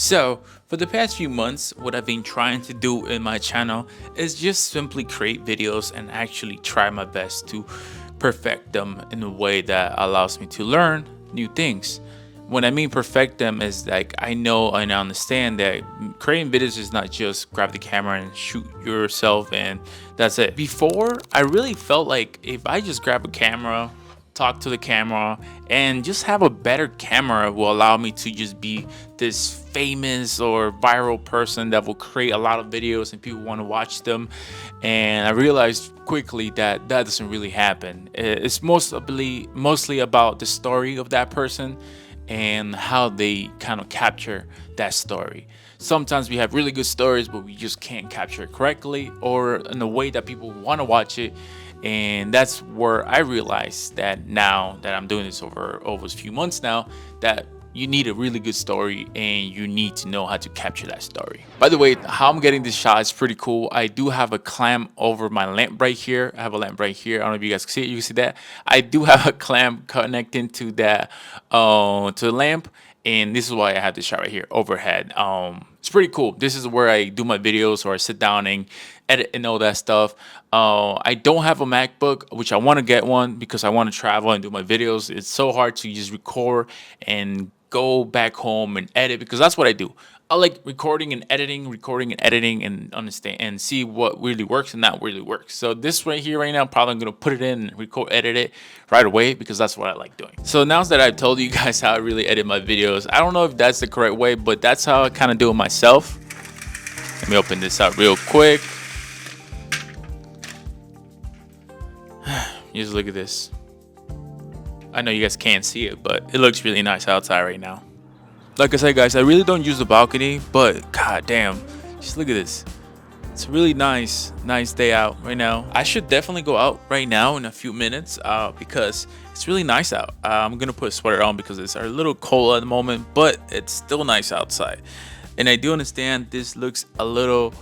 So, for the past few months, what I've been trying to do in my channel is just simply create videos and actually try my best to perfect them in a way that allows me to learn new things. When I mean perfect them is like I know and I understand that creating videos is not just grab the camera and shoot yourself and that's it. Before, I really felt like if I just grab a camera, talk to the camera, and just have a better camera will allow me to just be this famous or viral person that will create a lot of videos and people want to watch them. And I realized quickly that that doesn't really happen. It's mostly about the story of that person and how they kind of capture that story. Sometimes we have really good stories, but we just can't capture it correctly or in a way that people want to watch it. And that's where I realized that now that I'm doing this over a few months now, that you need a really good story and you need to know how to capture that story. By the way, how I'm getting this shot is pretty cool. I do have a clamp over my lamp right here. I have a lamp right here. I don't know if you guys can see it. You can see that. I do have a clamp connecting to that to the lamp. And this is why I have this shot right here overhead. It's pretty cool. This is where I do my videos or I sit down and edit and all that stuff. I don't have a MacBook, which I want to get one because I want to travel and do my videos. It's so hard to just record and go back home and edit because that's what I do. I like recording and editing and understand and see what really works and not really works. So this right here right now, probably I'm gonna put it in and record, edit it right away because that's what I like doing. So now that I've told you guys how I really edit my videos, I don't know if that's the correct way, but that's how I kind of do it myself. Let me open this up real quick. Just look at this. I know you guys can't see it, but it looks really nice outside right now. Like I said, guys, I really don't use the balcony, but god damn, just look at this. It's a really nice day out right now. I should definitely go out right now in a few minutes because it's really nice out. I'm gonna put a sweater on because it's a little cold at the moment, but it's still nice outside. And I do understand this looks a little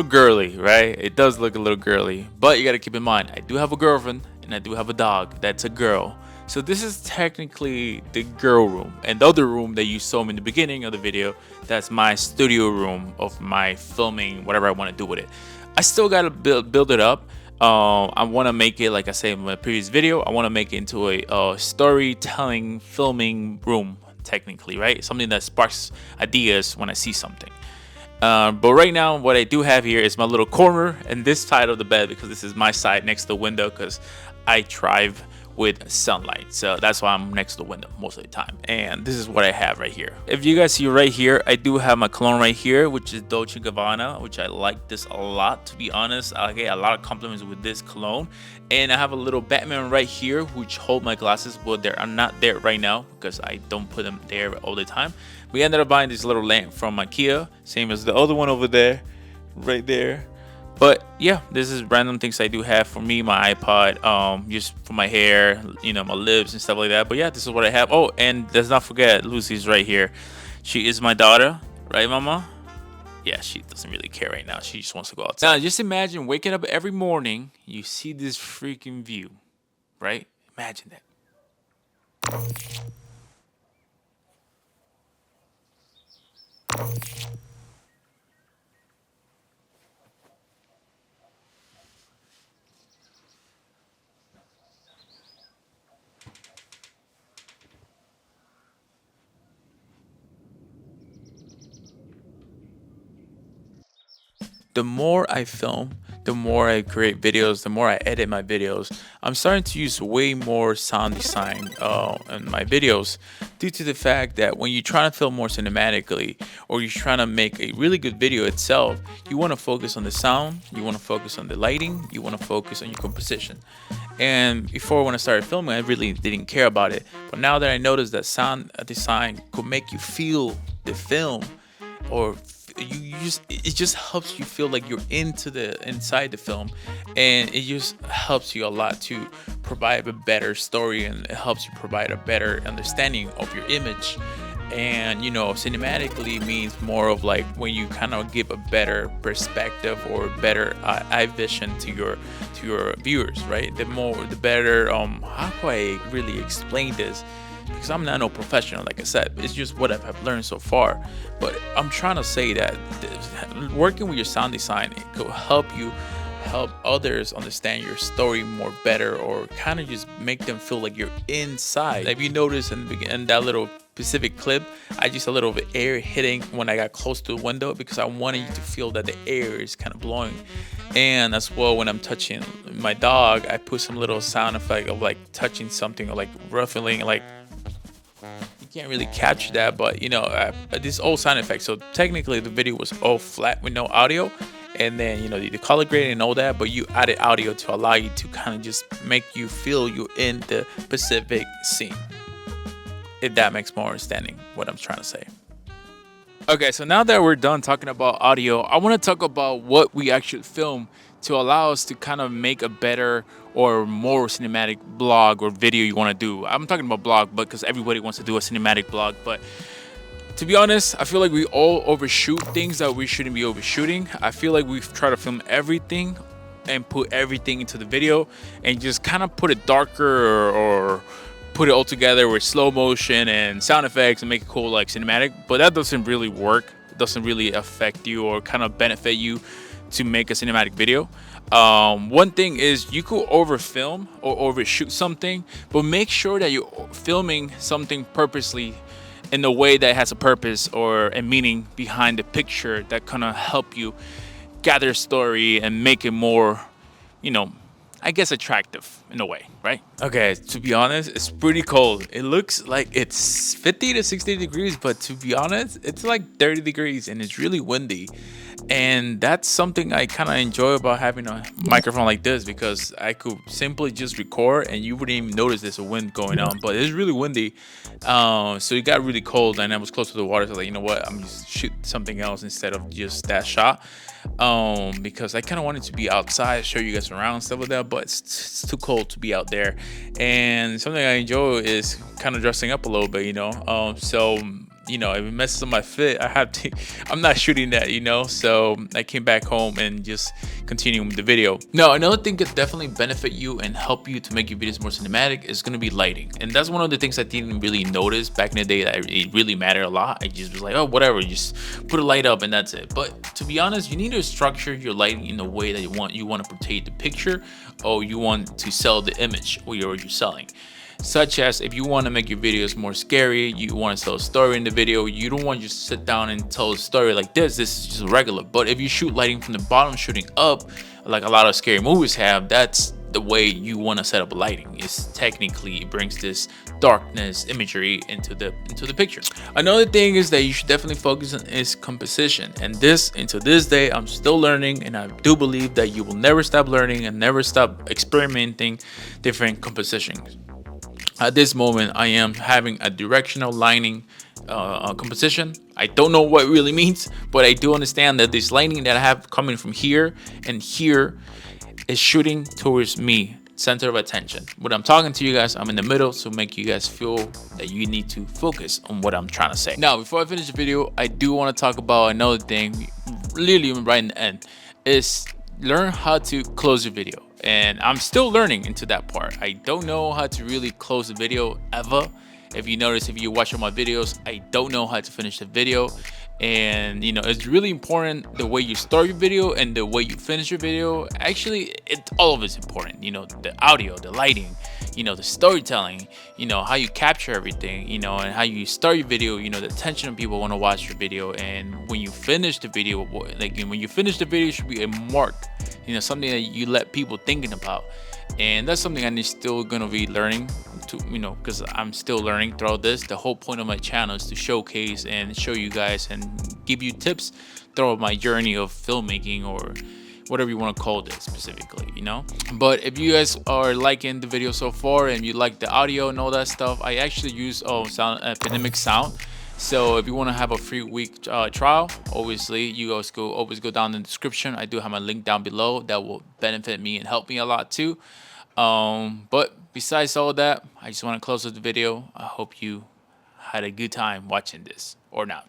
girly, right? It does look a little girly, but you got to keep in mind, I do have a girlfriend and I do have a dog that's a girl. So this is technically the girl room, and the other room that you saw in the beginning of the video, that's my studio room of my filming whatever I want to do with it. I still got to build it up. I want to make it, like I said in my previous video, I want to make it into a storytelling filming room, technically, right? Something that sparks ideas when I see something. But right now, what I do have here is my little corner and this side of the bed because this is my side next to the window because I thrive with sunlight, so that's why I'm next to the window most of the time. And this is what I have right here. If you guys see right here, I do have my cologne right here, which is Dolce & Gabbana, which I like this a lot, to be honest. I get a lot of compliments with this cologne. And I have a little Batman right here which hold my glasses, but they are not there right now because I don't put them there all the time. We ended up buying this little lamp from IKEA, same as the other one over there, right there. But yeah, this is random things I do have for me, my iPod, just for my hair, you know, my lips and stuff like that. But yeah, this is what I have. Oh, and let's not forget, Lucy's right here. She is my daughter, right, Mama? Yeah, she doesn't really care right now. She just wants to go outside. Now, just imagine waking up every morning, you see this freaking view, right? Imagine that. The more I film, the more I create videos, the more I edit my videos, I'm starting to use way more sound design in my videos due to the fact that when you're trying to film more cinematically or you're trying to make a really good video itself, you want to focus on the sound, you want to focus on the lighting, you want to focus on your composition. And before, when I started filming, I really didn't care about it. But now that I noticed that sound design could make you feel the film, or it just helps you feel like you're inside the film, and it just helps you a lot to provide a better story, and it helps you provide a better understanding of your image. And you know, cinematically means more of like when you kind of give a better perspective or better eye vision to your viewers, right? The better how do I really explain this? because I'm not no professional, like I said. It's just what I've learned so far. But I'm trying to say that working with your sound design, it could help you help others understand your story more better, or kind of just make them feel like you're inside. If you notice in that little specific clip, I just a little bit air hitting when I got close to the window, because I wanted you to feel that the air is kind of blowing. And as well, when I'm touching my dog, I put some little sound effect of like touching something, or like ruffling, like you can't really capture that, but this old sound effect. So technically the video was all flat with no audio, and then the color grading and all that, but you added audio to allow you to kind of just make you feel you in the specific scene, if that makes more understanding what I'm trying to say. Okay, so now that we're done talking about audio, I want to talk about what we actually film to allow us to kind of make a better or more cinematic blog or video you want to do. I'm talking about blog, but because everybody wants to do a cinematic blog. But to be honest, I feel like we all overshoot things that we shouldn't be overshooting. I feel like we've tried to film everything and put everything into the video, and just kind of put it darker, or put it all together with slow motion and sound effects and make it cool, like cinematic. But that doesn't really work. It doesn't really affect you or kind of benefit you to make a cinematic video. One thing is, you could overfilm or overshoot something, but make sure that you're filming something purposely in a way that has a purpose or a meaning behind the picture that kind of help you gather a story and make it more, I guess, attractive in a way, right? Okay, to be honest, it's pretty cold. It looks like it's 50 to 60 degrees, but to be honest, it's like 30 degrees and it's really windy. And that's something I kind of enjoy about having a microphone like this, because I could simply just record and you wouldn't even notice there's a wind going on. But it's really windy, so it got really cold, and I was close to the water. So like, you know what, I'm just shoot something else instead of just that shot, because I kind of wanted to be outside, show you guys around stuff like that. But it's too cold to be out there. And something I enjoy is kind of dressing up a little bit, so if it messes up my fit, I'm not shooting that, so I came back home and just continuing with the video. Now, another thing could definitely benefit you and help you to make your videos more cinematic is going to be lighting. And that's one of the things I didn't really notice back in the day, that it really mattered a lot. I just was like, oh, whatever, just put a light up and that's it. But to be honest, you need to structure your lighting in a way that you want to portray the picture, or you want to sell the image or you're selling. Such as, if you want to make your videos more scary, you want to tell a story in the video, you don't want to just sit down and tell a story like this is just regular. But if you shoot lighting from the bottom shooting up, like a lot of scary movies have, that's the way you want to set up lighting. Is technically, it brings this darkness imagery into the picture. Another thing is that you should definitely focus on is composition, and until this day I'm still learning, and I do believe that you will never stop learning and never stop experimenting different compositions. At this moment, I am having a directional lining composition. I don't know what it really means, but I do understand that this lining that I have coming from here and here is shooting towards me, center of attention. When I'm talking to you guys, I'm in the middle, so make you guys feel that you need to focus on what I'm trying to say. Now, before I finish the video, I do want to talk about another thing, really right in the end, is learn how to close your video. And I'm still learning into that part. I don't know how to really close the video ever. If you notice, if you watch all my videos, I don't know how to finish the video. And it's really important the way you start your video and the way you finish your video. Actually, all of it's important. The audio, the lighting, the storytelling, how you capture everything, and how you start your video, the attention of people want to watch your video. And when you finish the video, it should be a mark, something that you let people thinking about. And that's something I'm still gonna be learning to, because I'm still learning throughout this. The whole point of my channel is to showcase and show you guys and give you tips throughout my journey of filmmaking, or whatever you want to call this specifically, But if you guys are liking the video so far and you like the audio and all that stuff, I actually use Epidemic Sound. So if you want to have a free week trial, obviously you guys always go down in the description. I do have my link down below that will benefit me and help me a lot too. But besides all that, I just want to close with the video. I hope you had a good time watching this, or not.